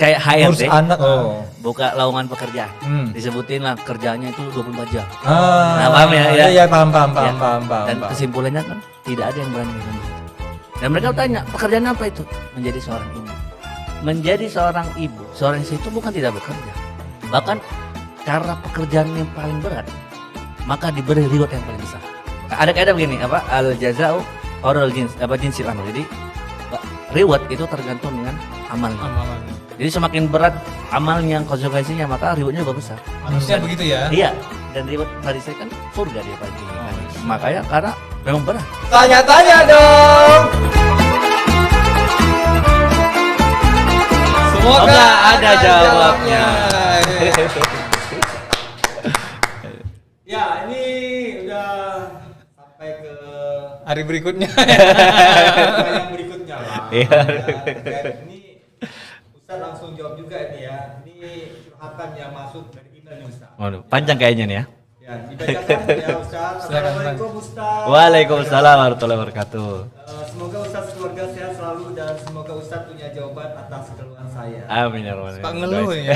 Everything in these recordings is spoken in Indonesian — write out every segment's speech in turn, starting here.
kayak HRD. anak. Buka lowongan pekerjaan. Disebutin lah kerjanya itu 24 jam. Nah, paham ya? Iya, paham. Dan kesimpulannya kan tidak ada yang berani bilang gitu. Dan mereka tanya, pekerjaan apa itu? Menjadi seorang ibu. Menjadi seorang ibu, seorang istri itu bukan tidak bekerja. Bahkan karena pekerjaan yang paling berat, maka diberi reward yang paling besar. Ada kaidah begini, apa? Al jazau oral jinsil amal. Jadi reward itu tergantung dengan amalnya. Jadi semakin berat amalnya, konsekuensinya, maka rewardnya juga besar. Manusia begitu ya? Iya. Dan reward tadi saya kan surga dia pagi. Makanya karena memang berat. Tanya-tanya dong. Semoga ada jawabnya. Ya, ini udah sampai ke Hari berikutnya. yang berikutnya lah. Iya. Ini Ustaz langsung jawab juga ini ya. Ini curhatan yang masuk dari email nih Ustaz. Waduh, panjang kayaknya nih ya. Ya, dibacakan ya Ustaz. Assalamualaikum Ustaz. Waalaikumsalam warahmatullahi wabarakatuh. Semoga Ustaz keluarga sehat selalu dan semoga Ustaz punya jawaban atas keluhan saya. Amin ya rabbal Pak alamin. ngeluh ya.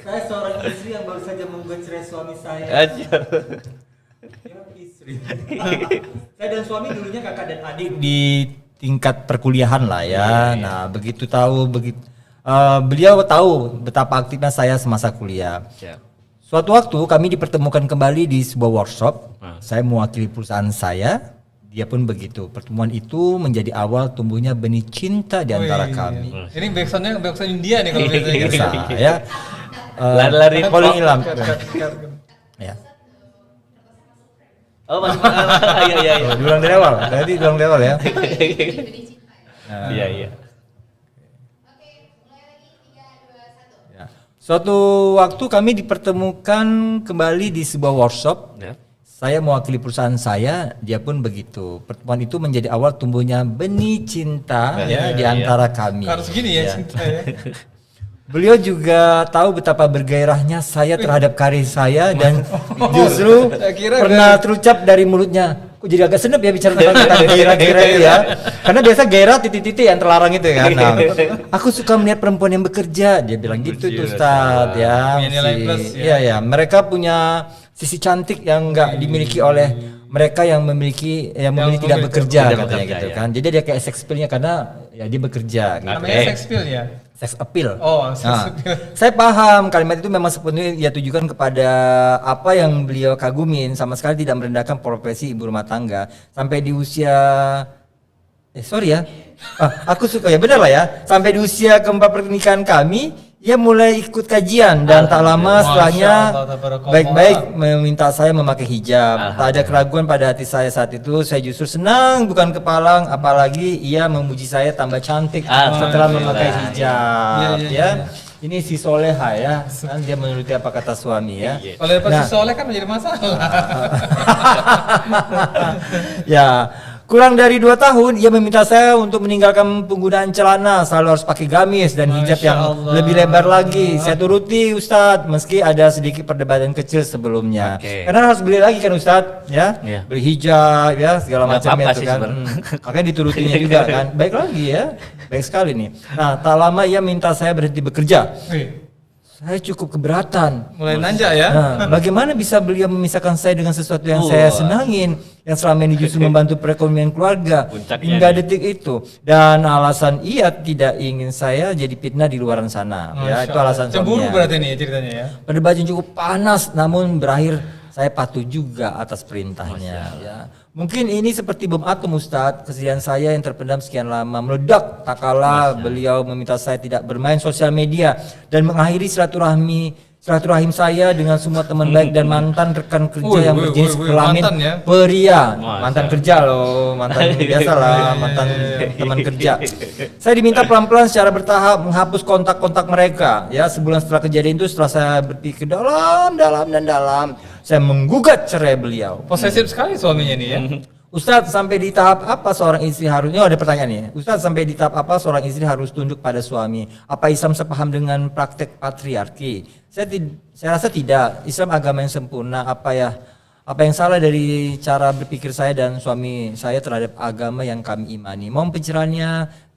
Saya seorang istri yang baru saja membuat cerai suami saya. Aja. Ya, istri. Saya dan suami dulunya kakak dan adik di tingkat perkuliahan lah ya. Nah, begitu beliau tahu betapa aktifnya saya semasa kuliah. Suatu waktu kami dipertemukan kembali di sebuah workshop. Saya mewakili perusahaan saya, dia pun begitu. Pertemuan itu menjadi awal tumbuhnya benih cinta di antara kami. Ini backsound India nih kalau biasanya. Biasa ya. Lari-lari Paling hilang. Ya. Oh, masuk. Iya. Diulang dari awal. Tadi diulang dari awal ya. Iya. Suatu waktu kami dipertemukan kembali di sebuah workshop. Ya. Saya mewakili perusahaan saya, dia pun begitu. Pertemuan itu menjadi awal tumbuhnya benih cinta di antara kami. Harus gini ya cinta ya. Beliau juga tahu betapa bergairahnya saya terhadap karir saya dan justru pernah terucap dari mulutnya. Kok jadi agak senep ya bicara tentang gairah-gairah itu ya. Karena biasa gairah titik-titik yang terlarang itu kan. Nah, aku suka melihat perempuan yang bekerja, dia bilang gitu tuh Ustadz ya. Punya nilai plus ya. Iya, mereka punya sisi cantik yang enggak dimiliki oleh mereka yang memilih tidak bekerja katanya gitu kan. Jadi dia kayak sex appeal-nya karena ya dia bekerja gitu. Namanya sex appeal ya. Sex appeal. Oh, sex appeal. Saya paham kalimat itu memang sepenuhnya ia tujukan kepada apa yang beliau kagumin, sama sekali tidak merendahkan profesi ibu rumah tangga sampai di usia aku suka ya benar lah ya, sampai di usia keempat pernikahan kami ia mulai ikut kajian dan tak lama setelahnya baik-baik meminta saya memakai hijab. Tak ada keraguan pada hati saya saat itu, saya justru senang bukan kepalang, apalagi ia memuji saya tambah cantik setelah memakai hijab ya. Ini si Soleha ya, kan dia menuruti apa kata suami ya. Kalau dapat si soleh kan menjadi masalah. Ya, kurang dari 2 tahun ia meminta saya untuk meninggalkan penggunaan celana, selalu harus pakai gamis dan hijab yang lebih lebar lagi. Saya turuti Ustadz, meski ada sedikit perdebatan kecil sebelumnya. Karena harus beli lagi kan Ustadz, ya, beli hijab ya segala macamnya itu kan. Makanya diturutinya juga kan. Baik lagi ya, baik sekali nih. Nah, tak lama ia minta saya berhenti bekerja. Saya cukup keberatan. Mulai nanjak ya. Nah, bagaimana bisa beliau memisahkan saya dengan sesuatu yang saya senangin, yang selama ini justru membantu perekonomian keluarga hingga detik itu. Dan alasan ia tidak ingin saya jadi fitnah di luaran sana. Ya, itu alasan Cemburu suaminya. berarti nih ceritanya ya. Perdebatan cukup panas, namun berakhir saya patuh juga atas perintahnya. Ya. Mungkin ini seperti bom atom Ustadz, kesedihan saya yang terpendam sekian lama meledak tak kala beliau meminta saya tidak bermain sosial media dan mengakhiri silaturahim saya dengan semua teman baik dan mantan rekan kerja yang berjenis kelamin pria. Mantan kerja loh, mantan biasa lah, mantan teman kerja. Saya diminta pelan-pelan secara bertahap menghapus kontak-kontak mereka. Ya, sebulan setelah kejadian itu, setelah saya berpikir dalam, saya menggugat cerai beliau. Posesif sekali suaminya nih ya. Ustadz, sampai di tahap apa seorang istri harus, ini ada pertanyaan nih. Ustadz, sampai di tahap apa seorang istri harus tunduk pada suami? Apa Islam sepaham dengan praktek patriarki? Saya rasa tidak. Islam agama yang sempurna. Apa yang salah dari cara berpikir saya dan suami saya terhadap agama yang kami imani? Mohon pencerahannya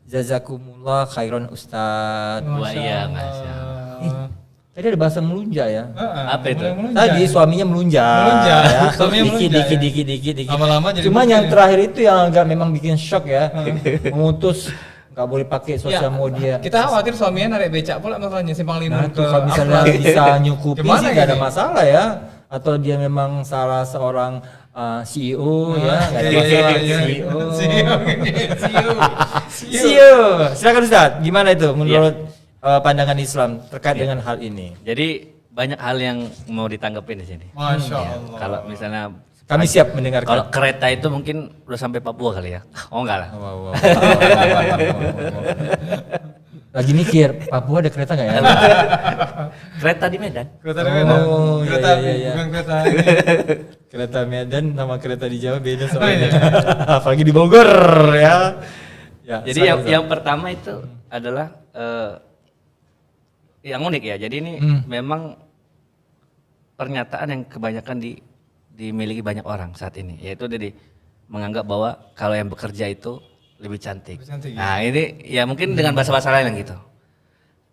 Jazakumullah khairan Ustadz. Wah iya Mas. Ya. Tadi ada bahasa melunja ya. Apa itu? Tadi suaminya melunja. Melunja. Ya. Suaminya melunja, Dikit. Lama-lama jadi Cuma begini. yang terakhir itu yang agak memang bikin shock ya. Memutus nggak boleh pakai sosial media. Kita khawatir suaminya narik becak pula masalahnya simpang Nah, limun itu ke kalau misalnya Amplas. bisa nyukupi Gimana sih nggak ada ini? masalah ya. Atau dia memang salah seorang CEO ya, nggak ada Iya, masalah. iya. CEO. CEO. CEO. Silakan Ustaz, gimana itu menurut pandangan Islam terkait dengan hal ini? Jadi banyak hal yang mau ditanggapin di sini. Masya Ya, Allah. kalau misalnya Kami siap mendengarkan. kalau kereta itu mungkin udah sampai Papua kali ya. Oh enggak lah. Wow. Lagi mikir, Papua ada kereta nggak ya? Kereta di Medan. Kereta di Medan. Oh, iya, Kereta api, iya. bukan kereta ini. Kereta Medan sama kereta di Jawa beda Oh, soalnya. iya. Apalagi di Bogor ya. Ya, Jadi silakan, Ustaz. yang pertama itu adalah yang unik ya. Jadi ini memang pernyataan yang kebanyakan dimiliki banyak orang saat ini, yaitu jadi menganggap bahwa kalau yang bekerja itu lebih cantik. Lebih cantik, Nah ini ya mungkin dengan bahasa-bahasa lain gitu.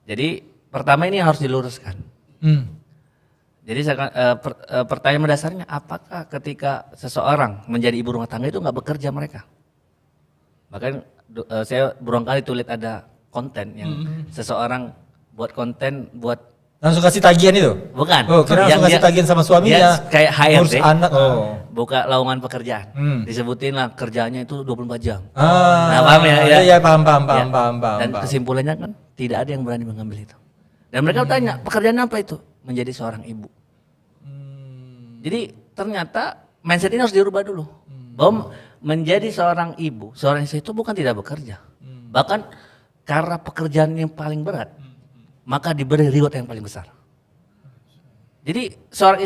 Jadi pertama ini harus diluruskan. Hmm. Jadi pertanyaan mendasarnya, apakah ketika seseorang menjadi ibu rumah tangga itu nggak bekerja mereka? Bahkan saya berulang kali tulis ada konten yang seseorang buat konten buat Langsung kasih tagihan itu? bukan. Oh, kira langsung kasih tagihan sama suaminya. Dia kayak Ngurus HRD. anak. Oh. Buka lowongan pekerjaan. Hmm. Disebutin lah kerjanya itu 24 jam. Ah, Nah, paham ya? Iya, paham. Ya. Paham. Dan kesimpulannya kan tidak ada yang berani mengambil itu. Dan mereka tanya, pekerjaan apa itu? Menjadi seorang ibu. Jadi ternyata mindset ini harus dirubah dulu. Bahwa menjadi seorang ibu, seorang istri itu bukan tidak bekerja. Bahkan karena pekerjaan yang paling berat, maka diberi reward yang paling besar. Jadi seorang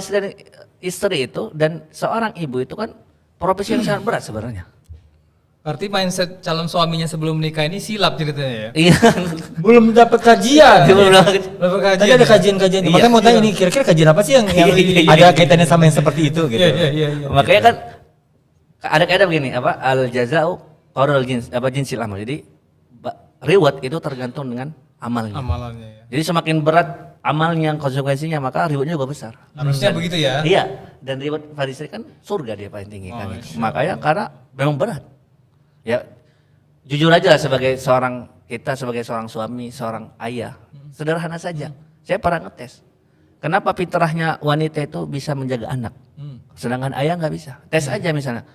istri itu dan seorang ibu itu kan profesi yang sangat berat sebenarnya. Berarti mindset calon suaminya sebelum menikah ini silap ceritanya ya? Iya. Belum dapat kajian. Belum Belum kajian. Tadi ada kajian-kajian. Iya. Makanya mau tanya ini kira-kira kajian apa sih yang Iya. ada kaitannya sama yang seperti itu gitu. Iya. Makanya kan ada kaidah begini, apa al jazau qarul jins, apa jinsil amal. Jadi reward itu tergantung dengan amalnya. Amalannya ya. Jadi semakin berat amalnya, konsekuensinya, maka rewardnya juga besar. Harusnya begitu ya? Iya, dan reward Farisai kan surga dia paling tinggi kan. Masya Makanya karena memang berat. Ya, jujur aja lah sebagai seorang suami, seorang ayah, sederhana saja. Saya pernah ngetes. Kenapa fitrahnya wanita itu bisa menjaga anak, sedangkan ayah nggak bisa? Tes aja misalnya.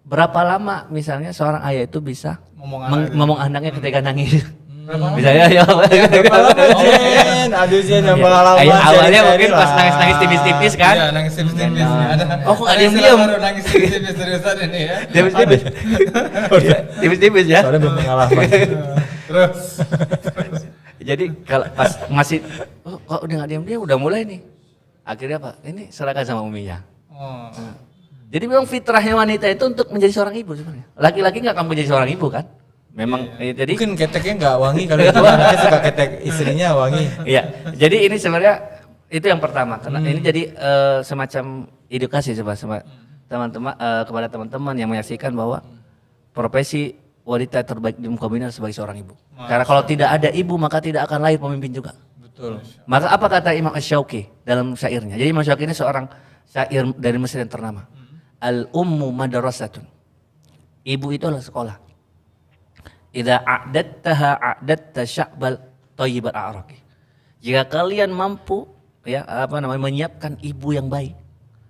Berapa lama misalnya seorang ayah itu bisa ngomong anaknya ketika nangis? Misalnya ya. Jen, aduh Jen yang pengalaman. Awalnya seri-seri mungkin pas lah. nangis-nangis tipis-tipis kan. Iya, nangis tipis-tipis. Ada. Oh, kok nggak ada diam-diam? istilah baru nangis tipis-tipis seriusan ini ya. Tipis-tipis. Tipis-tipis ya. Soalnya belum pengalaman. Terus. Jadi kalau pas masih kok udah nggak diam-diam udah mulai nih. Akhirnya apa? Ini serahkan sama uminya. Oh. Jadi memang fitrahnya wanita itu untuk menjadi seorang ibu sebenarnya. Laki-laki nggak akan menjadi seorang ibu kan? Memang jadi Mungkin keteknya nggak wangi kalau itu anaknya suka ketek istrinya wangi. iya. Jadi ini sebenarnya itu yang pertama. Karena ini jadi semacam edukasi sama teman-teman kepada teman-teman yang menyaksikan bahwa profesi wanita terbaik di muka bumi adalah sebagai seorang ibu. Karena kalau tidak ada ibu maka tidak akan lahir pemimpin juga. Betul. Maka apa kata Imam Asy-Syauqi dalam syairnya? Jadi Imam Asy-Syauqi ini seorang syair dari Mesir yang ternama. Al-ummu madrasatun. Ibu itu adalah sekolah. Idza a'dattaha a'datta sya'bal thayyibat a'raqi. Jika kalian mampu menyiapkan ibu yang baik,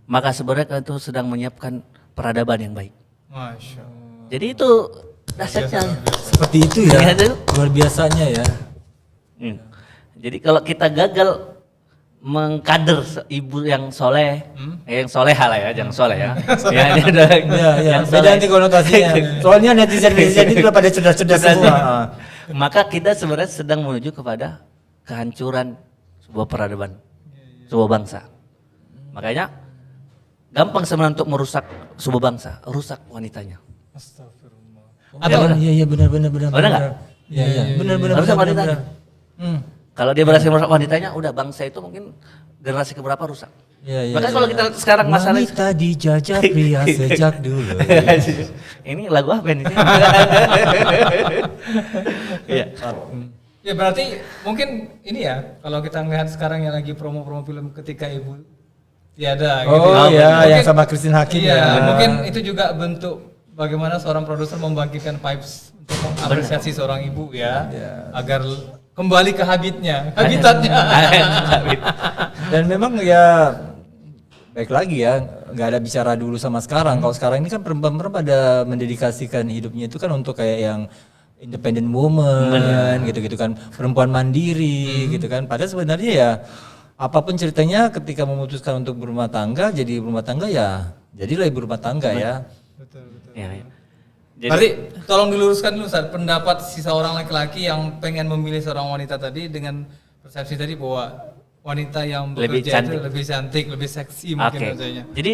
maka sebenarnya kalian itu sedang menyiapkan peradaban yang baik. Masya Allah. Jadi itu dasarnya. Seperti itu ya. Iya, itu. Luar biasanya ya. Jadi kalau kita gagal mengkader ibu yang soleh, yang soleha lah ya, jangan soleh ya. Ya, Iya. Beda nanti konotasinya. Soalnya netizen itu udah pada cerdas-cerdas semua. Maka kita sebenarnya sedang menuju kepada kehancuran sebuah peradaban, sebuah bangsa. Makanya gampang sebenarnya untuk merusak sebuah bangsa, rusak wanitanya. Astagfirullah. Atau iya benar. Benar nggak? Iya. Benar. Rusak wanitanya. Kalau dia berhasil merusak wanitanya, udah bangsa itu mungkin generasi keberapa rusak. Iya, iya, Makanya iya. kalau kita sekarang masalah wanita dijajah pria sejak dulu. ini lagu apa ini? Iya. Ya berarti mungkin ini ya kalau kita ngelihat sekarang yang lagi promo-promo film Ketika Ibu Tiada gitu. Oh ya. ya, yang sama Christine Hakim Iya, ya. mungkin itu juga bentuk bagaimana seorang produser membangkitkan vibes untuk mengapresiasi seorang ibu ya, agar kembali ke habitatnya. Dan memang ya baik lagi ya, nggak ada bicara dulu sama sekarang. Kalau sekarang ini kan perempuan-perempuan pada mendedikasikan hidupnya itu kan untuk kayak yang independent woman gitu-gitu kan, perempuan mandiri gitu kan. Padahal sebenarnya ya apapun ceritanya ketika memutuskan untuk berumah tangga, jadi berumah tangga ya jadilah ibu rumah tangga ya. Betul. Iya, iya. Jadi tolong diluruskan dulu Ustaz, pendapat si seorang laki-laki yang pengen memilih seorang wanita tadi dengan persepsi tadi bahwa wanita yang Lebih bekerja cantik. itu lebih cantik, lebih seksi mungkin Oke. rasanya. Jadi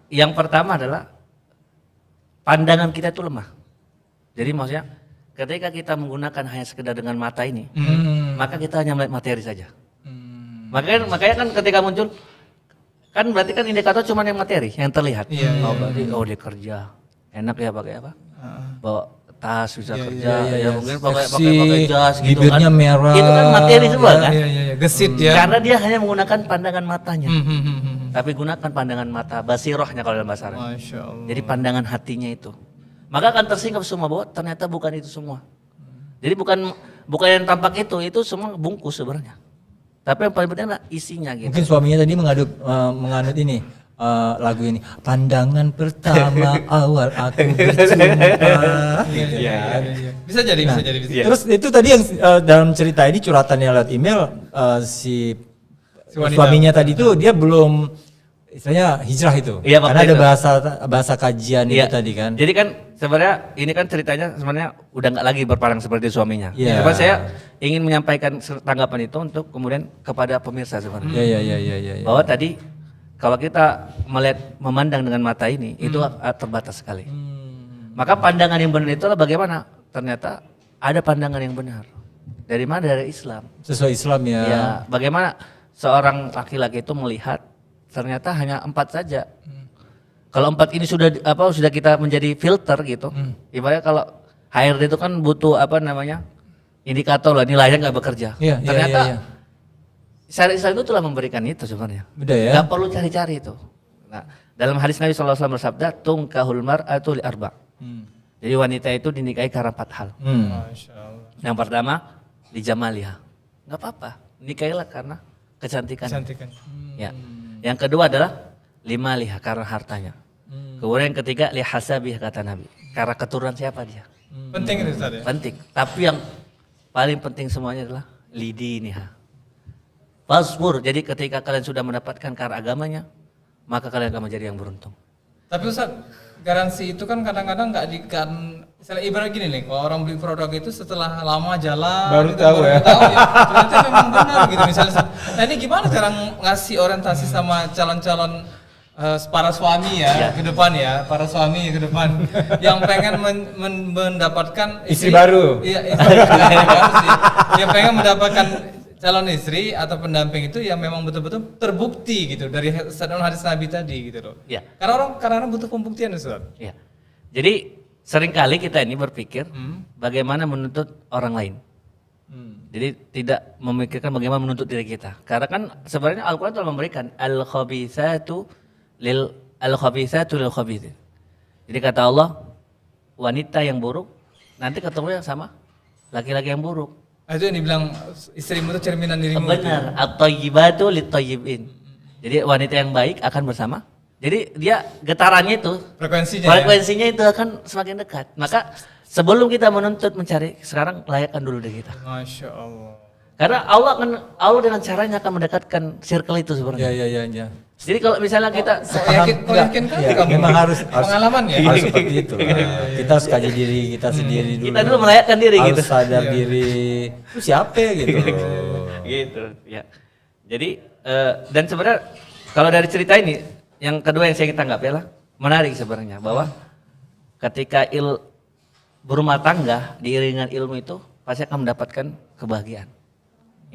yang pertama adalah pandangan kita itu lemah. Jadi maksudnya ketika kita menggunakan hanya sekedar dengan mata ini, maka kita hanya melihat materi saja. Makanya kan ketika muncul kan berarti kan indikator cuma yang materi, yang terlihat. Berarti dia kerja. Enak ya pakai apa? Bawa tas bisa kerja, ya mungkin pakai jas gitu kan. Bibirnya merah. Itu kan materi semua kan. Iya, gesit ya. Karena dia hanya menggunakan pandangan matanya. Tapi gunakan pandangan mata, basirohnya kalau dalam bahasa Arab. Masya Allah. Jadi pandangan hatinya itu. Maka akan tersingkap semua bahwa ternyata bukan itu semua. Jadi bukan yang tampak itu semua bungkus sebenarnya. Tapi yang paling penting adalah isinya gitu. Mungkin suaminya tadi menganut ini lagu ini, pandangan pertama awal aku berjumpa. Iya. Bisa jadi. Terus itu tadi yang dalam cerita ini curhatannya lewat email si wanita. suaminya tadi itu dia belum istilahnya hijrah itu. Iya, Karena waktu ada itu. bahasa kajian itu tadi kan. Jadi kan sebenarnya ini kan ceritanya sebenarnya udah nggak lagi berparang seperti suaminya. Iya. Cuma saya ingin menyampaikan tanggapan itu untuk kemudian kepada pemirsa sebenarnya. Iya. Bahwa tadi kalau kita memandang dengan mata ini itu terbatas sekali. Maka pandangan yang benar itulah bagaimana ternyata ada pandangan yang benar. Dari mana? Dari Islam. Sesuai Islam ya. Ya, bagaimana seorang laki-laki itu melihat ternyata hanya 4 saja. Kalau 4 ini sudah kita menjadi filter gitu. Ibaratnya kalau HRD itu kan butuh indikator lah nilainya nggak bekerja. Iya, Ternyata iya. syariat Islam itu telah memberikan itu sebenarnya. Udah ya. Nggak perlu cari-cari itu. Nah, dalam hadis Nabi SAW bersabda, tungkahul mar'atu li arba'. Jadi wanita itu dinikahi karena 4 hal. Masya Allah. Yang pertama, di jamaliha. Nggak apa-apa, nikahilah karena kecantikan. Cantikan. Ya. Yang kedua adalah lima liha karena hartanya. Kemudian yang ketiga lihasabih kata Nabi. Karena keturunan siapa dia? Penting itu Ustaz ya. Penting. Tapi yang paling penting semuanya adalah lidiniha. Fasbur. Jadi ketika kalian sudah mendapatkan karena agamanya, maka kalian akan menjadi yang beruntung. Tapi Ustaz, garansi itu kan kadang-kadang nggak misalnya ibarat gini nih, kalau orang beli produk itu setelah lama jalan Baru gitu, tahu ya. Ternyata memang benar gitu misalnya. Nah ini gimana cara ngasih orientasi sama calon-calon para suami ya ke depan ya, para suami ke depan yang pengen mendapatkan Istri baru. Iya, istri baru sih. Yang pengen mendapatkan calon istri atau pendamping itu yang memang betul-betul terbukti gitu dari hadis Nabi tadi gitu loh. Iya. Karena orang butuh pembuktian Ustaz. Ya. Jadi seringkali kita ini berpikir bagaimana menuntut orang lain. Jadi tidak memikirkan bagaimana menuntut diri kita. Karena kan sebenarnya Al-Quran telah memberikan al-khabithatu lil khabithin. Jadi kata Allah, wanita yang buruk nanti ketemu yang sama laki-laki yang buruk. Itu yang dibilang istrimu itu cerminan dirimu. Benar, at-thayyibatu lit-thayyibin. Jadi wanita yang baik akan bersama. Jadi dia getarannya itu, frekuensinya itu akan semakin dekat. Maka sebelum kita menuntut mencari, sekarang layakkan dulu diri kita. Masya Allah. Karena Allah dengan caranya akan mendekatkan circle itu sebenarnya. Iya. Jadi kalau misalnya kita Yakin kan Ya, kamu? memang harus Pengalaman ya? harus seperti itu. Kita harus kaji diri kita sendiri dulu. kita dulu melayakkan diri harus gitu. sadar diri. Itu siapa ya gitu. Gitu, ya. Jadi dan sebenarnya kalau dari cerita ini, yang kedua yang saya ingin tanggapi adalah menarik sebenarnya bahwa ketika berumah tangga diiringi dengan ilmu itu pasti akan mendapatkan kebahagiaan.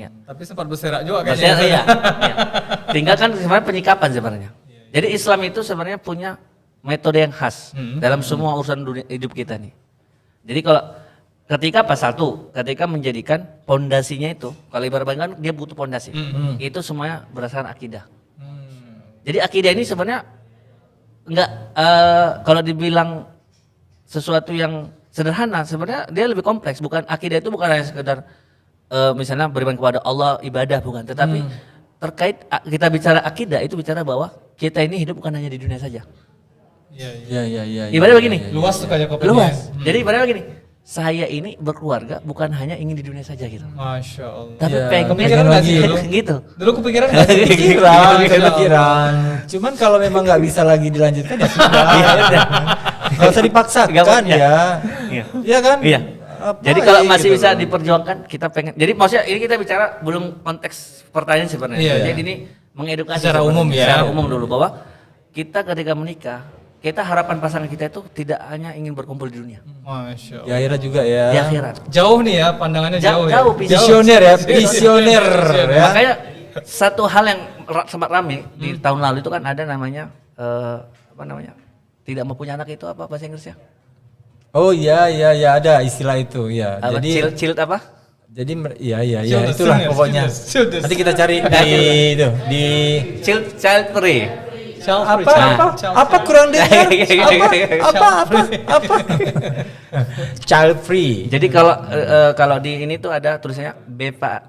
Ya. Tapi sempat berserak juga Maksudnya, kayaknya. iya, iya. Tinggal kan sebenarnya penyikapan sebenarnya. Jadi Islam itu sebenarnya punya metode yang khas dalam semua urusan dunia, hidup kita nih. Jadi kalau ketika ketika menjadikan pondasinya itu, kalau ibarat kan dia butuh pondasi. Itu semuanya berdasarkan akidah. Jadi akidah ini sebenarnya enggak kalau dibilang sesuatu yang sederhana, sebenarnya dia lebih kompleks. Bukan akidah itu bukan hanya sekedar misalnya beriman kepada Allah, ibadah, bukan, tetapi terkait kita bicara akidah itu bicara bahwa kita ini hidup bukan hanya di dunia saja. Iya. Ibadah begini, Luas tuh kayak kopinya. luas. Jadi ibadah begini, saya ini berkeluarga bukan hanya ingin di dunia saja gitu. Masya Allah. Tapi Ya, pengen kepikiran nggak sih dulu? gitu. Dulu kepikiran nggak sih? Kepikiran. Cuman kalau memang nggak bisa lagi dilanjutkan ya sudah. Nggak usah dipaksakan ya. Iya. Iya kan? Iya. Apa Jadi kalau ya masih gitu bisa loh. diperjuangkan, kita pengen. Jadi maksudnya ini kita bicara belum konteks pertanyaan sebenarnya. Iya, Jadi iya. ini mengedukasi Secara sebenarnya. umum ya. Secara umum dulu bahwa kita ketika menikah, kita harapan pasangan kita itu tidak hanya ingin berkumpul di dunia, Masya Di Allah. akhirat juga ya. di akhirat. Jauh nih ya, pandangannya jauh, Jauh, ya. Visioner ya, visioner ya. Makanya satu hal yang sempat rame di tahun lalu itu kan ada namanya apa namanya? Tidak mau punya anak itu apa bahasa Inggrisnya? Oh iya ada istilah itu ya. Apa, Jadi child apa? jadi iya Children, itulah children, pokoknya. children. Nanti kita cari di Child free. apa kurang dengar? Apa? Child free. Jadi kalau di ini tuh ada tulisannya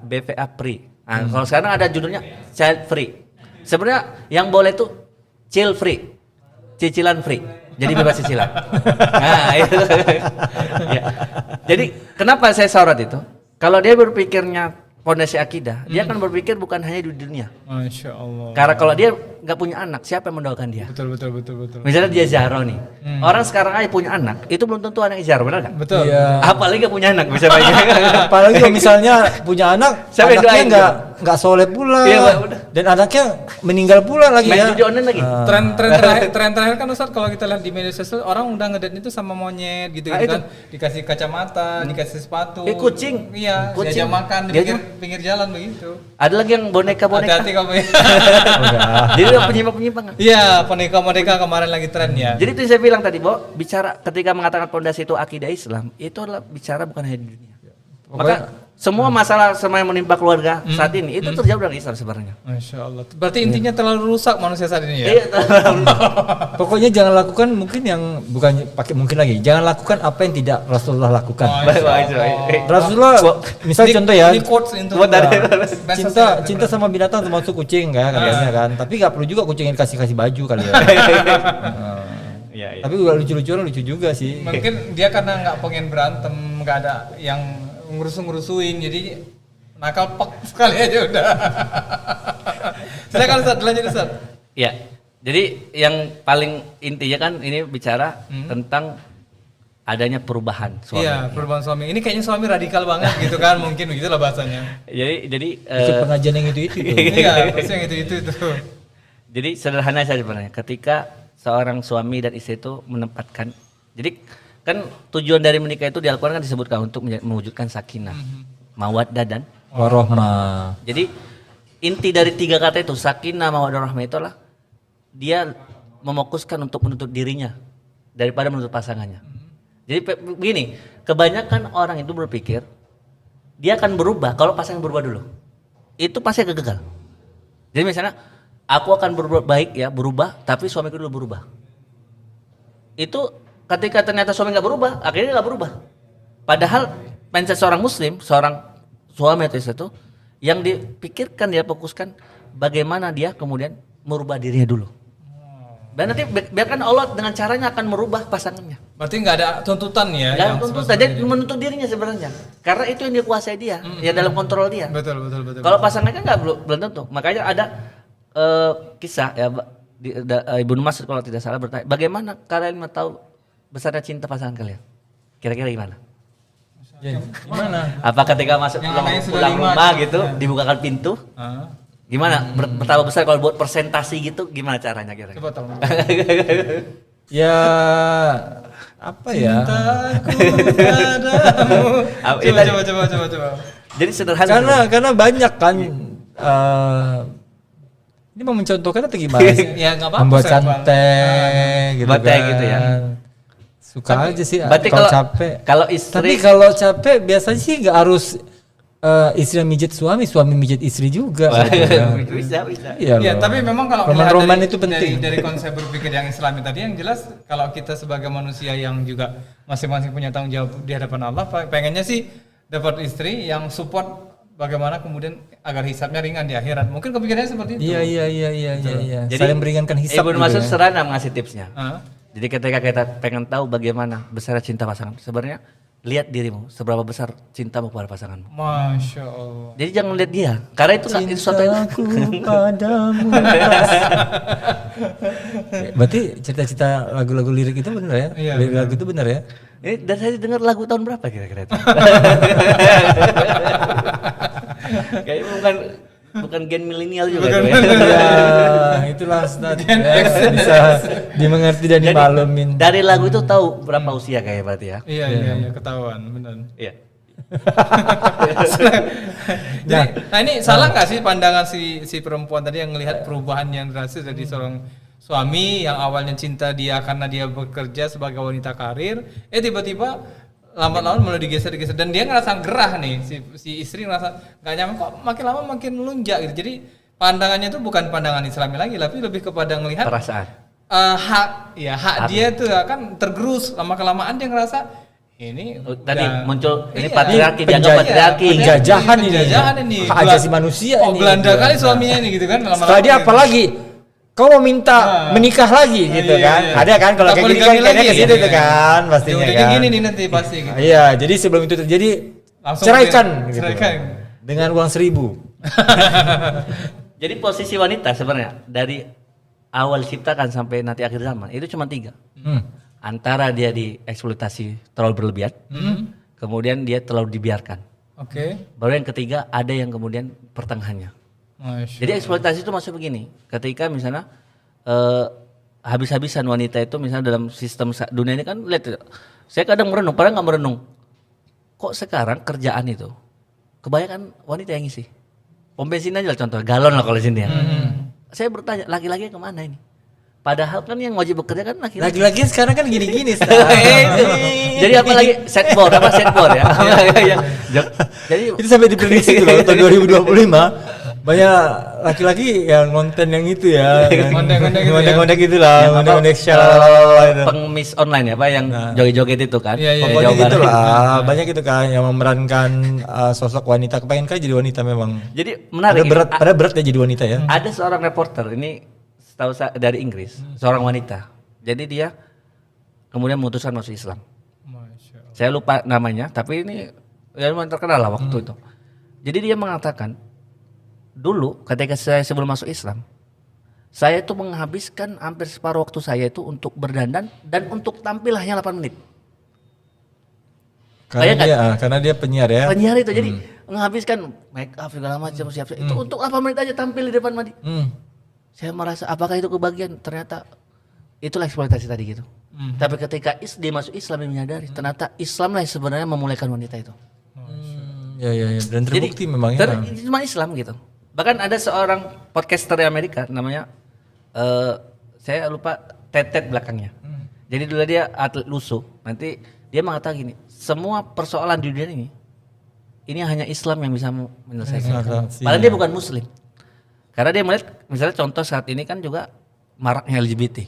BVA free. Nah, kalau sekarang ada judulnya child free. Sebenarnya yang boleh tuh chill free, cicilan free. Jadi bebas cicilan. Nah, itu. Ya. Jadi kenapa saya sorot itu? Kalau dia berpikirnya fondasi akidah, dia akan berpikir bukan hanya di dunia. Masya Allah. Karena kalau dia nggak punya anak, siapa yang mendoakan dia? Betul. Misalnya dia Zahro nih, orang sekarang aja punya anak, itu belum tentu anak Zahro, benar nggak? Betul. Iya. Apalagi nggak punya anak, bisa baik. Apalagi kalau misalnya punya anak, Siapa yang anaknya doain nggak soleh pula, Iya, Pak, udah. dan anaknya meninggal pula lagi Main ya. judi online lagi. Tren terakhir kan Ustaz, kalau kita lihat di media sosial orang udah ngedate itu sama monyet gitu, Nah, itu. kan, dikasih kacamata, dikasih sepatu, Kucing. iya, Kucing. diajak makan di Diajak. pinggir jalan begitu. Ada lagi yang boneka-boneka. Hati-hati kamu ya. Jadi udah penyimpang-penyimpang. Iya, boneka kemarin lagi tren ya. Jadi itu yang saya bilang tadi, bahwa bicara ketika mengatakan pondasi itu akidah Islam, itu adalah bicara bukan hanya di dunia. Maka semua masalah semua yang menimpa keluarga saat ini itu terjawab dari Islam sebenarnya. Masya Allah. Berarti intinya terlalu rusak manusia saat ini ya. Iya. Pokoknya jangan lakukan mungkin yang bukan pakai mungkin lagi. Jangan lakukan apa yang tidak Rasulullah lakukan. Rasulullah, misal contoh ya, Ini quotes itu. Buat dari- cinta sama binatang termasuk kucing kan katanya kan. Tapi nggak perlu juga kucing yang kasih baju kali ya. Iya. Tapi juga lucu-lucuan lucu juga sih. Mungkin dia karena nggak pengen berantem, nggak ada yang ngerusuin, jadi nakal pek sekali aja udah. Silakan Ustaz, lanjut Ustaz. Ya, jadi yang paling intinya kan ini bicara tentang adanya perubahan suami. Iya, perubahan suami. Ini kayaknya suami radikal banget gitu kan, mungkin begitulah bahasanya. Jadi Ikut pengajian yang itu tuh. Iya, pasti yang itu. jadi sederhana saja sebenarnya. Ketika seorang suami dan istri itu menempatkan, jadi kan tujuan dari menikah itu di Al-Quran kan disebutkan untuk mewujudkan sakinah, mawaddah dan Warohmah. jadi inti dari tiga kata itu sakinah, mawaddah, rahmah itulah dia memokuskan untuk menuntut dirinya daripada menuntut pasangannya. Jadi begini, kebanyakan orang itu berpikir dia akan berubah kalau pasangan berubah dulu. Itu pasti akan gagal. Jadi misalnya aku akan berbuat baik ya, berubah, tapi suamiku dulu berubah. Itu ketika ternyata suami nggak berubah, akhirnya nggak berubah. Padahal mindset seorang muslim, seorang suami atau istri itu yang dipikirkan, dia fokuskan bagaimana dia kemudian merubah dirinya dulu. Dan nanti biarkan Allah dengan caranya akan merubah pasangannya. Berarti nggak ada tuntutan ya? Nggak yang tuntut seperti saja itu. menuntut dirinya sebenarnya. Karena itu yang dia kuasai dia, ya dalam kontrol dia. Betul. Kalau pasangannya nggak belum tentu. Makanya ada kisah ya Ibnu Mas'ud kalau tidak salah bertanya, bagaimana kalian mau tahu besarnya cinta pasangan kalian? Kira-kira gimana? Gimana? Apa ketika masuk Yang pulang, anaknya sudah pulang 5 rumah tuh. gitu, dibukakan pintu? Ah. Gimana? Betapa besar kalau buat presentasi gitu, gimana caranya kira-kira? Coba tolong. Ya apa ya? Cintaku padamu. Apa- Coba. Jadi sederhana. Karena banyak kan ini mau mencontohkan atau gimana sih? Ya nggak apa-apa. Membuat Ustaz, Bang. santai gitu Buat kan. kayak gitu ya. Suka aja sih Berarti kalau capek. kalau Tapi istri kalau capek biasanya sih nggak harus istri yang mijit suami mijit istri juga. sebetulnya. bisa. Iya, Ya, loh. tapi memang kalau Roman-roman melihat itu penting. dari konsep berpikir yang Islami tadi, yang jelas kalau kita sebagai manusia yang juga masing-masing punya tanggung jawab di hadapan Allah, pengennya sih dapat istri yang support bagaimana kemudian agar hisabnya ringan di akhirat. Mungkin kepikirannya seperti itu. Iya. Jadi, Saling meringankan hisab. Ibnu gitu Mas'ud ya. serana ngasih tipsnya. Hah? Jadi ketika kita pengen tahu bagaimana besar cinta pasangan, sebenarnya lihat dirimu seberapa besar cintamu kepada pasanganmu. Masya Allah. Jadi jangan lihat dia, karena itu nggak itu suatu yang Cintaku padamu. Berarti cita-cita lagu-lagu lirik itu benar ya? Iya, Lirik lagu itu benar ya? ini dari saya dengar lagu tahun berapa kira-kira itu? Kayaknya bukan gen milenial juga. itu ya. Ya, itulah Ustaz. Ya, bisa dimengerti dan Jadi, dimaklumin. dari lagu itu tahu berapa usia kayak berarti ya? Iya, ketahuan, benar. Iya. Nah ini salah nggak sih pandangan si perempuan tadi yang melihat perubahan yang drastis dari seorang suami yang awalnya cinta dia karena dia bekerja sebagai wanita karir, tiba-tiba lambat-lambat mulai digeser dan dia ngerasa gerah nih si istri ngerasa nggak nyaman kok makin lama makin melunjak gitu. Jadi pandangannya itu bukan pandangan Islami lagi, tapi lebih kepada melihat Perasaan. hak dia tuh kan tergerus lama kelamaan dia ngerasa ini Tadi udah- muncul ini Iya. patriarki, dianggap patriarki. Penjajahan ini. Penjajahan ini. Hak asasi manusia Oh, ini. Belanda Gitu. kali suaminya ini gitu kan. lama-lama Setelah dia gitu. apa lagi? Kau mau minta menikah lagi gitu Iya, kan? iya. Ada kan kalau Tak kayak boleh gini kan gini kayaknya lagi, ke situ iya. tuh kan pastinya Ujung-ujungnya kan. gini nih nanti pasti gitu. Iya, jadi sebelum itu terjadi Langsung ceraikan gitu. ceraikan. Dengan uang 1.000. Jadi posisi wanita sebenarnya dari awal ciptakan sampai nanti akhir zaman itu cuma 3. Antara dia dieksploitasi terlalu berlebihan, kemudian dia terlalu dibiarkan. Oke. Baru yang ketiga ada yang kemudian pertengahannya. Masya Jadi eksploitasi itu maksudnya begini, ketika misalnya habis-habisan wanita itu misalnya dalam sistem dunia ini kan lihat, saya kadang merenung, padahal nggak merenung. Kok sekarang kerjaan itu kebanyakan wanita yang ngisi. Pom bensin aja lah contoh, galon lah kalau sini ya. Saya bertanya, laki-laki kemana ini? Padahal kan yang wajib bekerja kan laki-laki. Lagi-lagi sekarang kan gini-gini. Jadi apalagi setboard ya. Jadi Itu sampai diprediksi tuh loh, tahun 2025 banyak laki-laki yang konten yang itu ya. Ngondek-ngondek gitu ya. Ngondek-ngondek gitu lah, yang apa, ngondek-ngondek show itu. pengemis online ya Pak yang joget-joget itu kan. Iya, iya, Pokoknya Jawa Barat. gitu lah, banyak itu kan yang memerankan sosok wanita. Kepengen kan jadi wanita memang. Jadi menarik. Padahal berat ya jadi wanita ya. Ada seorang reporter ini setahu saya dari Inggris, seorang wanita. Jadi dia kemudian memutuskan masuk Islam. Masya Allah. Saya lupa namanya, tapi ini ya lumayan terkenal lah waktu itu. Jadi dia mengatakan, dulu ketika saya sebelum masuk Islam, saya itu menghabiskan hampir separuh waktu saya itu untuk berdandan dan untuk tampil hanya 8 menit. Karena dia penyiar ya. Penyiar itu jadi menghabiskan make up segala macam siap-siap itu untuk 8 menit aja tampil di depan Madi. Saya merasa apakah itu kebagian? Ternyata itulah eksploitasi tadi gitu. Tapi ketika dia masuk Islam, dia menyadari ternyata Islam lah yang sebenarnya memulihkan wanita itu. Ya. Dan terbukti memang ya. Cuma Islam gitu. Bahkan ada seorang podcaster di Amerika namanya saya lupa Tetet belakangnya. Jadi dulu dia atlet lusu. Nanti dia mengatakan gini, semua persoalan di dunia ini hanya Islam yang bisa menyelesaikan. Padahal dia bukan Muslim. Karena dia melihat misalnya contoh saat ini kan juga maraknya LGBT.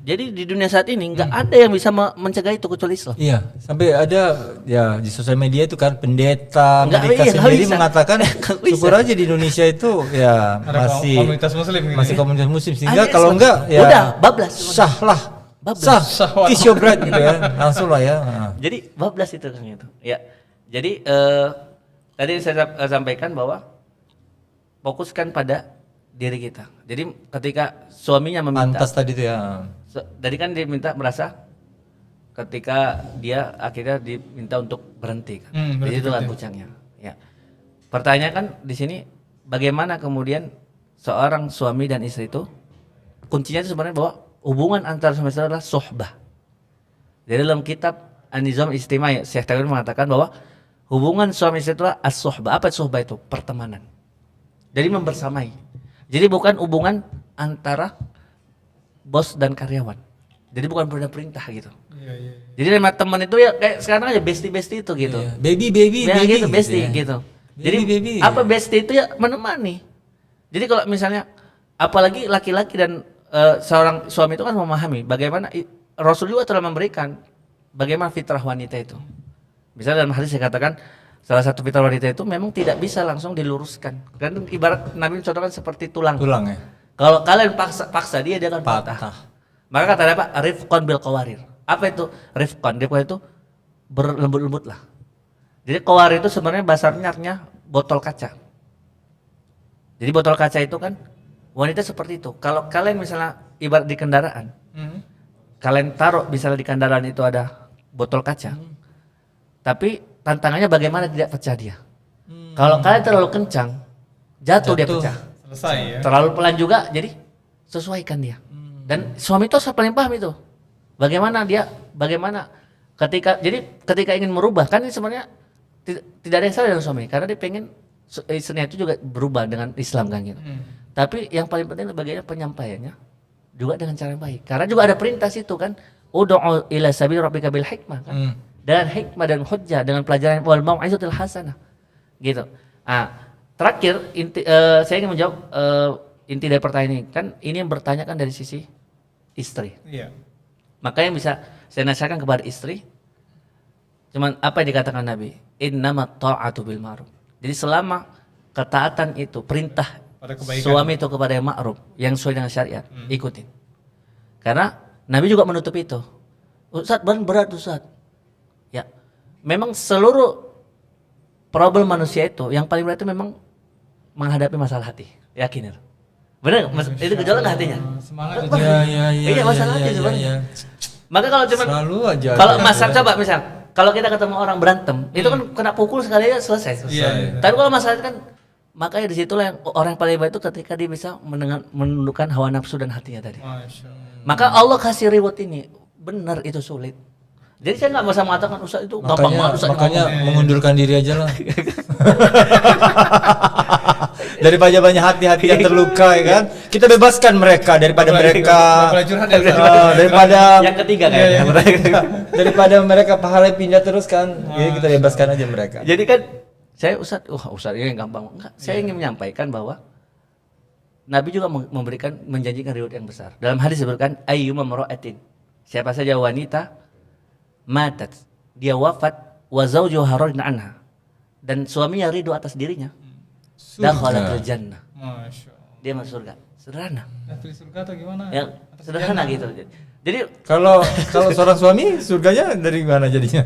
Jadi di dunia saat ini nggak ada yang bisa mencegah itu kecuali Islam. Iya, sampai ada ya di sosial media itu kan pendeta Nggak, Amerika iya, nggak sendiri bisa. mengatakan Nggak bisa. syukur aja di Indonesia itu ya Ada masih komunitas muslim gitu. masih ya. komunitas muslim sehingga Ada kalau Islam. enggak ya Udah, bablas. sah lah. Bablas. Sah, kiss your bride gitu ya. Langsung lah ya. Jadi bablas itu kan gitu. Ya. Jadi tadi saya sampaikan bahwa fokuskan pada diri kita. Jadi ketika suaminya meminta, Pantas tadi tuh ya. tadi kan dia minta merasa ketika dia akhirnya diminta untuk berhenti kan. Jadi itu kan puncaknya. Ya. Pertanyaan kan di sini bagaimana kemudian seorang suami dan istri itu kuncinya itu sebenarnya bahwa hubungan antara suami istri adalah sohbah. Jadi dalam kitab An-Nizam Istimai Syekh Taqiyuddin mengatakan bahwa hubungan suami istri itu as-suhbah. Apa suhbah itu? Pertemanan. Jadi membersamai. Jadi bukan hubungan antara bos dan karyawan. Jadi bukan perintah gitu. Iya. Jadi sama teman itu ya kayak sekarang aja bestie itu gitu. Iya. Baby Ya gitu, bestie ya. gitu. Baby, Jadi baby, apa ya. bestie itu ya menemani. Jadi kalau misalnya apalagi laki-laki dan seorang suami itu kan memahami bagaimana Rasul juga telah memberikan bagaimana fitrah wanita itu. Misalnya dalam hadis saya katakan salah satu fitrah wanita itu memang tidak bisa langsung diluruskan. Kan ibarat Nabi contohkan seperti tulang. Tulang ya. Kalau kalian paksa dia akan patah. Patah. Maka kata apa? Rifqan bil qawarir. Apa itu? Rifqan. Rifqan itu berlembut-lembut lah. Jadi qawarir itu sebenarnya bahasanya artinya botol kaca. Jadi botol kaca itu kan wanita seperti itu. Kalau kalian misalnya ibarat di kendaraan, kalian taruh misalnya di kendaraan itu ada botol kaca. Tapi tantangannya bagaimana tidak pecah dia. Kalau kalian terlalu kencang, jatuh dia pecah. Selesai ya. Terlalu pelan juga, jadi sesuaikan dia. Dan suami itu paling paham itu. Bagaimana ketika ingin merubah, kan ini sebenarnya tidak ada yang salah dengan suami, karena dia pengen istrinya itu juga berubah dengan Islam kan gitu. Tapi yang paling penting bagaimana penyampaiannya juga dengan cara yang baik. Karena juga ada perintah situ kan, ud'u ila sabili rabbika bil hikmah kan. Dengan hikmah dan hujjah, dengan pelajaran wal mau'izatil hasanah. Gitu. Terakhir saya ingin menjawab inti dari pertanyaan ini. Kan ini yang bertanya kan dari sisi istri. Iya. Makanya bisa saya nasihatkan kepada istri. Cuman apa yang dikatakan Nabi? Innamat ta'atu bil ma'ruf. Jadi selama ketaatan itu perintah suami itu kepada yang ma'ruf, yang sesuai dengan syariat, ikutin. Karena Nabi juga menutup itu. Ustaz, berat Ustaz. Ya. Memang seluruh problem manusia itu yang paling berat itu memang menghadapi masalah hati. Yakin itu. Benar, itu gejolak hatinya. Semangat Iya, masalah hati sebenarnya. Maka kalau cuma Selalu aja. kalau masalah coba misal kalau kita ketemu orang berantem, itu kan kena pukul sekali aja selesai. Iya. Tapi kalau masalah kan makanya disitulah yang orang yang paling baik itu ketika dia bisa menundukkan hawa nafsu dan hatinya tadi. Masya Allah. Maka Allah kasih reward ini. Benar itu sulit. Jadi saya nggak bisa mengatakan Ustaz itu gampang banget. Makanya mengundurkan diri aja lah. Daripada banyak hati-hati yang terluka ya kan. Kita bebaskan mereka daripada mereka Boleh curhat ya, Ustaz? daripada yang ketiga kayaknya. daripada mereka pahala pindah terus kan. Jadi kita bebaskan aja mereka. Jadi kan saya Ustaz ini gampang. Enggak, saya ingin menyampaikan bahwa Nabi juga menjanjikan reward yang besar. Dalam hadis disebutkan ayyuma mar'atin. Siapa saja wanita matat, dia wafat wa zawjuha radin anha, dan suaminya ridho atas dirinya, dakhalatul jannah. Masya Allah. Dia masuk surga. Sederhana. Pilih surga atau gimana? Ya, sederhana gitu. Jadi Kalau seorang suami surganya dari mana jadinya?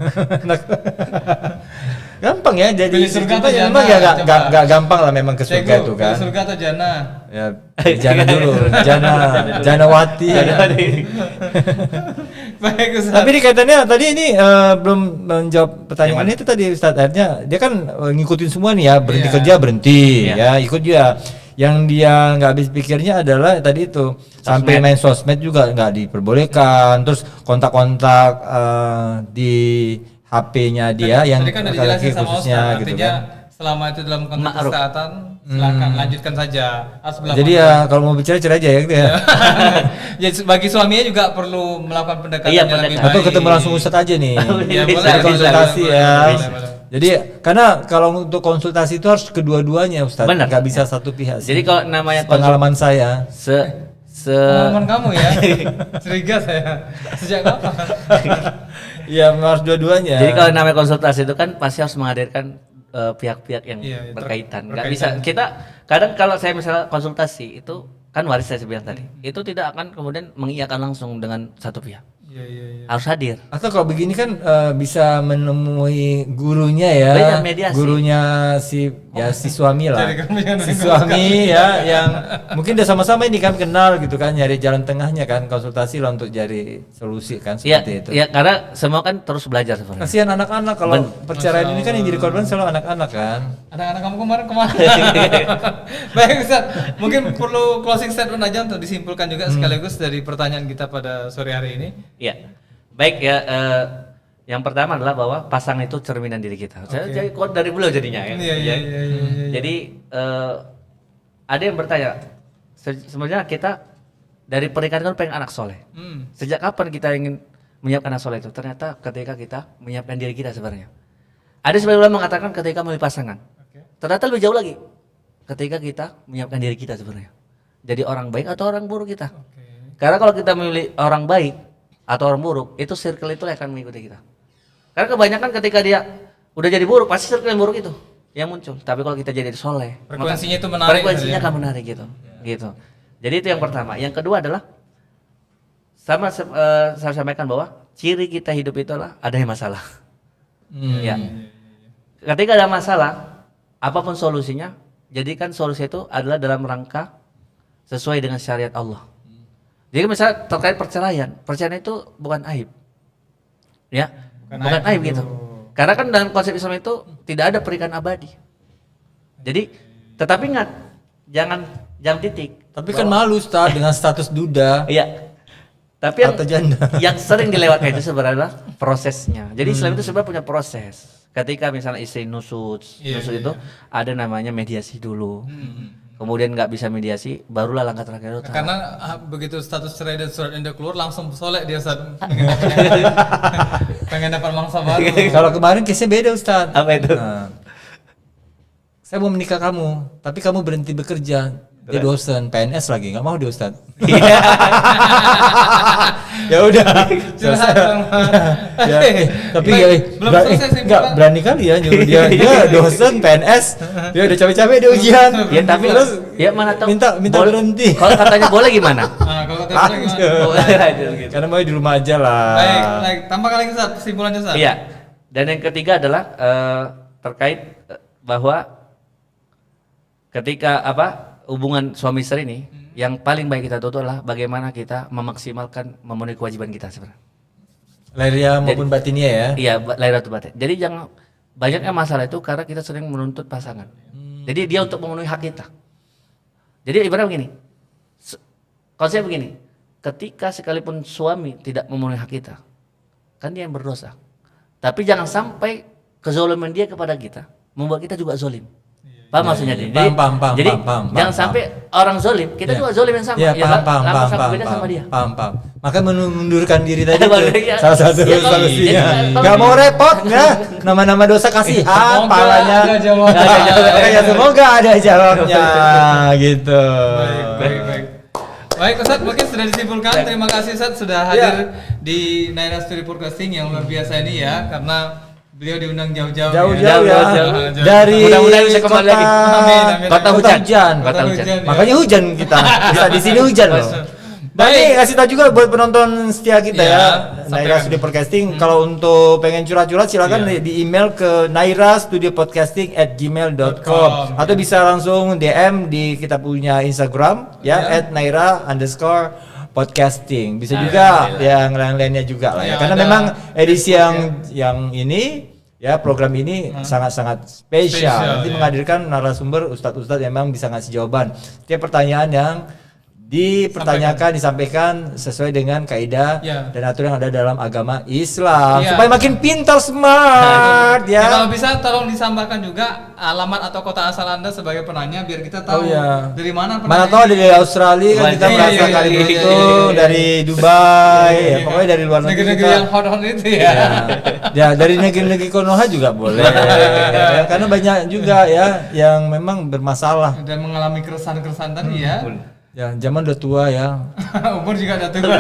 Gampang ya jadi Pilih surga atau jannah? memang ya Coba. gak gampang lah memang ke surga itu kan. Pilih surga atau jannah? Ya jana dulu, janawati. Baik Ustaz. Tapi ini kaitannya tadi ini belum menjawab pertanyaan itu tadi Ustaz. Akhirnya dia kan ngikutin semua nih ya, berhenti Iya. kerja berhenti Iya. ya, ikut dia. Yang dia nggak habis pikirnya adalah tadi itu sampai main sosmed juga nggak diperbolehkan, terus kontak-kontak di HP-nya dia yang Tadi kan udah laki-laki dijelasin sama khususnya Ustaz, gitu artinya kan. selama itu dalam konteks Ma'ruf. ketaatan, silakan lanjutkan saja. Harus melakukan Jadi ya kalau mau bicara cerai aja ya gitu ya. ya bagi suaminya juga perlu melakukan pendekatan Iya, yang lebih pendekatan. Atau baik. ketemu langsung Ustadz aja nih. Ya, Bisa, boleh, Dari konsultasi boleh, ya. boleh. Jadi karena kalau untuk konsultasi itu harus kedua-duanya Ustadz. Benar. Nggak bisa satu pihak. Jadi kalau namanya pengalaman saya. Pengalaman kamu ya, curiga saya. Sejak kapan? Iya harus dua-duanya. Jadi kalau namanya konsultasi itu kan pasti harus menghadirkan pihak-pihak yang Iya, berkaitan. Nggak berkaitan. bisa kita kadang kalau saya misalnya konsultasi itu kan waris saya bilang tadi. Itu tidak akan kemudian mengiyakan langsung dengan satu pihak. Iya. Harus hadir. Atau kalau begini kan bisa menemui gurunya ya. Banyak mediasi. Gurunya si suami lah. Jadi kamu yang Si suami ya yang mungkin udah sama-sama ini kan kenal gitu kan, nyari jalan tengahnya kan, konsultasi lah untuk cari solusi kan Iya, seperti itu. ya karena semua kan terus belajar sebenarnya. Kasihan anak-anak kalau perceraian ini kan yang jadi korban selalu anak-anak kan. Anak-anak kamu kemarin kemana? Baik Ustaz, mungkin perlu closing statement aja untuk disimpulkan juga sekaligus dari pertanyaan kita pada sore hari ini. Iya. Baik ya, Yang pertama adalah bahwa pasangan itu cerminan diri kita. Saya jadi quote dari beliau jadinya ya. Iya. Jadi ada yang bertanya, sebenarnya kita dari pernikahan kan pengen anak soleh. Sejak kapan kita ingin menyiapkan anak soleh itu? Ternyata ketika kita menyiapkan diri kita sebenarnya. Ada sebagian ulama mengatakan ketika memilih pasangan. Ternyata lebih jauh lagi. Ketika kita menyiapkan diri kita sebenarnya. Jadi orang baik atau orang buruk kita. Karena kalau kita memilih orang baik atau orang buruk, itu circle itu akan mengikuti kita. Karena kebanyakan ketika dia udah jadi buruk, pasti circle yang buruk itu yang muncul. Tapi kalau kita jadi soleh, Frekuensinya itu menarik. Frekuensinya akan menarik gitu. Gitu. Jadi itu yang pertama. Yang kedua adalah saya sampaikan bahwa ciri kita hidup itu adalah adanya masalah. Ya. Ketika ada masalah, apapun solusinya, jadikan solusi itu adalah dalam rangka sesuai dengan syariat Allah. Jadi misalnya terkait perceraian itu bukan aib. Ya, bukan aib gitu. Karena kan dalam konsep Islam itu tidak ada pernikahan abadi. Jadi, tetapi ingat, jangan titik. Tapi kan malu Ustaz dengan status duda. Iya. Tapi atau janda. yang sering dilewatkan itu sebenarnya adalah prosesnya. Jadi Islam itu sebenarnya punya proses. Ketika misalnya istri nusut itu ada namanya mediasi dulu. Kemudian nggak bisa mediasi, barulah langkah terakhir itu. Karena begitu status cerai dan surat indah keluar langsung solek dia saat pengen dapat mangsa baru. Kalau kemarin case-nya beda Ustaz. Apa itu? Nah, saya mau menikah kamu, tapi kamu berhenti bekerja. Dia dosen, PNS lagi, nggak mau dia Ustaz. Ya udah. Selesai. Ya, tapi belum selesai sih. Nggak berani kali ya nyuruh dia. Dia dosen, PNS, dia udah capek-capek dia ujian. Ya tapi terus ya mana tahu. minta berhenti. Kalau katanya boleh gimana? Kalau katanya gimana? Karena mau di rumah aja lah. Baik. Tambahkan lagi Ustaz, kesimpulannya Ustaz. Iya. Dan yang ketiga adalah terkait bahwa ketika hubungan suami istri ini yang paling baik kita tuntut adalah bagaimana kita memaksimalkan memenuhi kewajiban kita sebenarnya. Lahiriah maupun batinnya ya. Iya, lahir atau batin. Jadi jangan banyaknya masalah itu karena kita sering menuntut pasangan. Jadi dia untuk memenuhi hak kita. Jadi ibaratnya begini. Konsep begini. Ketika sekalipun suami tidak memenuhi hak kita, kan dia yang berdosa. Tapi jangan sampai kezaliman dia kepada kita membuat kita juga zalim. Paham maksudnya dia? Jadi jangan sampai orang zalim, kita juga zalim yang sama. Ya, paham. Beda sama dia. Paham. Maka mengundurkan diri tadi Ya, salah satu ya, solusinya. jadi, Gak mau repot ya, nama-nama dosa kasihan, palanya. Ya, semoga ada jawabnya gitu. Baik Ustaz, mungkin sudah disimpulkan. Terima kasih Ustaz sudah hadir di Naira Studio Podcasting yang luar biasa ini ya, karena beliau diundang jauh-jauh ya. Dari mudah-mudahan bisa kembali lagi. Amin. Kota hujan. Ya. Makanya hujan kita. Bisa di sini hujan loh. Dan ini kasih tahu juga buat penonton setia kita ya, Naira Studio Podcasting. Kalau untuk pengen curhat-curhat silakan di email ke nairastudiopodcasting@gmail.com atau bisa langsung DM di kita punya Instagram ya @naira_podcasting. Bisa juga yang lain-lainnya juga lah ya. Karena memang edisi yang ini ya program ini sangat-sangat spesial. Nanti menghadirkan narasumber ustadz-ustadz yang memang bisa ngasih jawaban setiap pertanyaan yang disampaikan sesuai dengan kaidah dan aturan yang ada dalam agama Islam supaya makin pintar smart ya. Kalau bisa tolong disambahkan juga alamat atau kota asal Anda sebagai penanya biar kita tahu dari mana penanya. Mana tahu dari Australia kan kita merasa kali itu dari Dubai ya, pokoknya dari luar negeri negeri yang hot-hot itu ya. Ya dari negeri-negeri Konoha juga boleh. Ya, karena banyak juga ya yang memang bermasalah dan mengalami keresahan-keresahan tadi ya. Ya, zaman udah tua ya. Umur juga udah tua.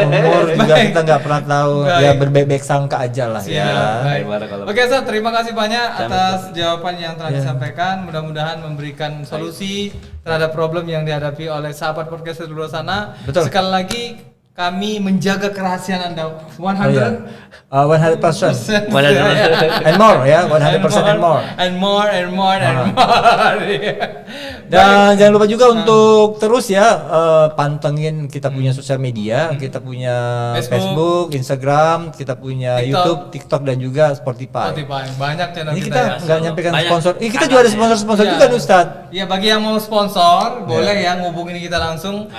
Umur juga kita nggak pernah tahu. Ya berbaik-baik sangka aja lah ya. Oke, Ustaz, terima kasih banyak atas jawaban yang telah disampaikan. Mudah-mudahan memberikan solusi terhadap problem yang dihadapi oleh sahabat podcast di luar sana. Betul. Sekali lagi kami menjaga kerahasiaan Anda 100%. 100%. And more ya, 100% and more. And more. Dan jangan lupa juga untuk terus ya pantengin kita punya sosial media, kita punya Facebook, Instagram, kita punya YouTube, TikTok dan juga Spotify. Banyak channel ini kita. Kita nggak nyampaikan sponsor. Kita juga ada sponsor juga nih Ustadz. Ya bagi yang mau sponsor boleh ya ngubungin kita langsung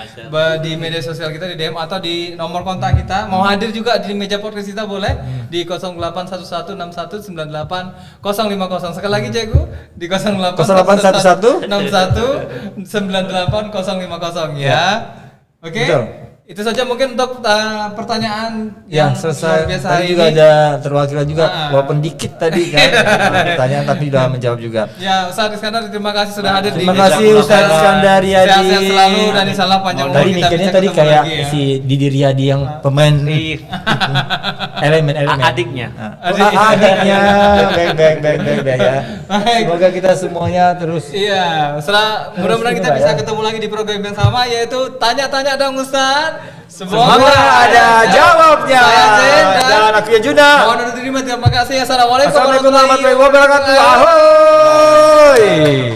di media sosial kita di DM atau di nomor kontak kita. Mau hadir juga di meja podcast kita boleh di 081161919850. Sekali lagi Cegu di 0811619850 ya. Oke. Betul. Itu saja mungkin untuk pertanyaan Ya, yang selesai. luar biasa Tadi hari juga ini. ada terwakilan juga, walaupun dikit tadi kan pertanyaan, tapi sudah menjawab juga. Ya, Ustaz Iskandar terima kasih sudah hadir Terima di kasih Meja Ustaz Podcast. Iskandar Riyadi. Sehat-sehat selalu dan insyaallah panjang umur Tadi kita mikirnya bisa tadi ketemu kayak lagi ya. si Didi Riyadi yang pemain Ih, elemen. adiknya. Adiknya. Baik ya. Baik. Semoga kita semuanya terus. Iya, setelah mudah-mudahan kita Terus bisa ya. ketemu lagi di program yang sama yaitu tanya-tanya dong Ustaz. Semoga ada jawabnya. Saya Zain Dan aku Yajuna. mohon undur diri. Terima kasih. Assalamualaikum Assalamualaikum warahmatullahi wabarakatuh. Ahoy.